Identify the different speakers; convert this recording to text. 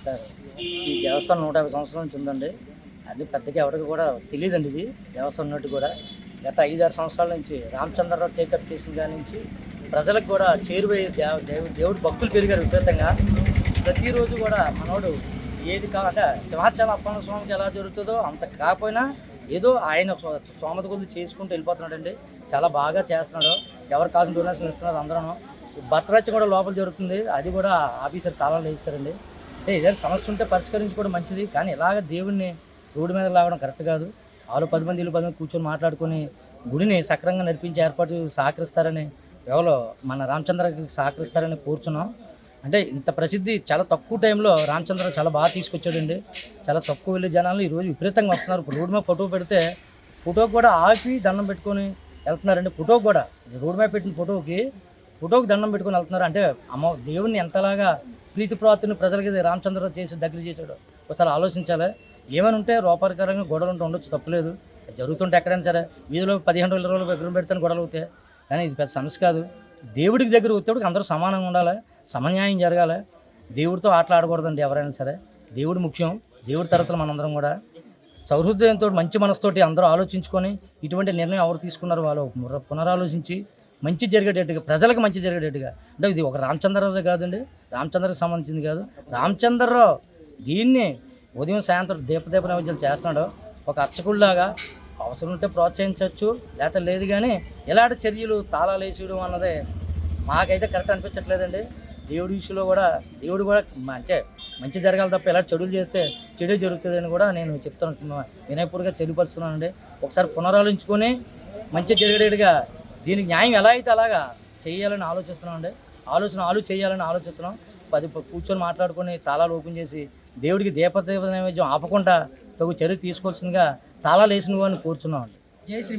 Speaker 1: Sir ఈ దేవస్థానం 150 సంవత్సరాల నుంచి ఉందండి. అది పెద్దగా ఎవరికి కూడా తెలియదండి. ఇది దేవస్థానం ఉన్నట్టు కూడా గత 5-6 సంవత్సరాల నుంచి రామచంద్రరావు టేకప్ చేసిన దాని నుంచి ప్రజలకు కూడా చేరువయ్యే దేవుడు భక్తులు పెరిగారు విపరీతంగా. ప్రతిరోజు కూడా మనోడు ఏది అంటే సింహాచలం అప్పన్న స్వామికి ఎలా జరుగుతుందో అంత కాకపోయినా ఏదో ఆయన సోమత కొద్ది చేసుకుంటూ వెళ్ళిపోతున్నాడండి. చాలా బాగా చేస్తున్నాడు. ఎవరు కావాల్సిన డొనేషన్ ఇస్తున్నారు అందరూ. భద్రాచలం కూడా లోపల జరుగుతుంది. అది కూడా ఆఫీసర్ తాళాలు వేస్తారండి. అంటే ఏదైనా సమస్య ఉంటే పరిష్కరించుకోవడం మంచిది, కానీ ఇలాగ దేవుడిని రోడ్డు మీద లాగడం కరెక్ట్ కాదు. 10 మంది 10 మంది కూర్చొని మాట్లాడుకొని గుడిని సక్రంగా నడిపించే ఏర్పాటు సహకరిస్తారని ఎవరో మన రామచంద్రకి సహకరిస్తారని కోరుచున్నాం. అంటే ఇంత ప్రసిద్ధి చాలా తక్కువ టైంలో రామచంద్ర చాలా బాగా తీసుకొచ్చాడండి. చాలా తక్కువ వెళ్ళే జనాలు ఈరోజు విపరీతంగా వస్తున్నారు. ఇప్పుడు రోడ్డు మీద ఫోటో పెడితే ఫోటోకి కూడా ఆపి దండం పెట్టుకొని వెళ్తున్నారండి. ఫోటోకి కూడా రోడ్డు మీద పెట్టిన ఫోటోకి దండం పెట్టుకొని వెళ్తున్నారు. అంటే దేవుడిని ఎంతలాగా ప్రీతి ప్రాప్తిని ప్రజలకి రామచంద్ర చేసి దగ్గర చేశాడు ఒకసారి ఆలోచించాలి. ఏమైనా ఉంటే రూపాయకరంగా గొడవలు ఉంటే ఉండొచ్చు, తప్పులేదు. జరుగుతుంటే ఎక్కడైనా సరే వీధిలో 15 రోజులు విగ్రహం పెడితే గొడవలు అవుతాయి, కానీ ఇది పెద్ద సమస్య కాదు. దేవుడికి దగ్గర వచ్చేటికి అందరూ సమానంగా ఉండాలి, సమన్యాయం జరగాలి. దేవుడితో ఆటలాడకూడదండి ఎవరైనా సరే. దేవుడు ముఖ్యం. దేవుడి తరపున మనందరం కూడా సౌహృదయంతో మంచి మనసుతోటి అందరూ ఆలోచించుకొని ఇటువంటి నిర్ణయం ఎవరు తీసుకున్నారో వాళ్ళు పునరాలోచించి మంచి జరిగేటట్టుగా, ప్రజలకు మంచి జరిగేటట్టుగా. అంటే ఇది ఒక రామచంద్రరావు కాదండి, రామచంద్రకి సంబంధించింది కాదు. రామచంద్రరావు దీన్ని ఉదయం సాయంత్రం దీప నైవేద్యాలు చేస్తున్నాడు. ఒక అర్చకుడిలాగా అవసరం ఉంటే ప్రోత్సహించవచ్చు, లేకపోతే లేదు. కానీ ఇలాంటి చర్యలు తాళాలు వేసేయడం అన్నది మాకైతే కరెక్ట్ అనిపించట్లేదండి. దేవుడి విషయంలో కూడా దేవుడు కూడా అంటే మంచి జరగాలి తప్ప ఇలా చెడులు చేస్తే చెడు జరుగుతుందని కూడా నేను చెప్తాను, వినయపూర్వకంగా తెలియపరుస్తున్నానండి. ఒకసారి పునరాలోచించుకొని మంచి జరిగేట్టుగా దీనికి న్యాయం ఎలా అయితే అలాగా చేయాలని ఆలోచిస్తున్నామండి. చేయాలని ఆలోచిస్తున్నాం. 10 కూర్చొని మాట్లాడుకొని తాళాలు ఓపెన్ చేసి దేవుడికి దీప నైవేద్యం ఆపకుండా తగు చర్య తీసుకోవాల్సిందిగా తాళాలు వేసిన వాడిని కోరుచున్నామండి. జై శ్రీ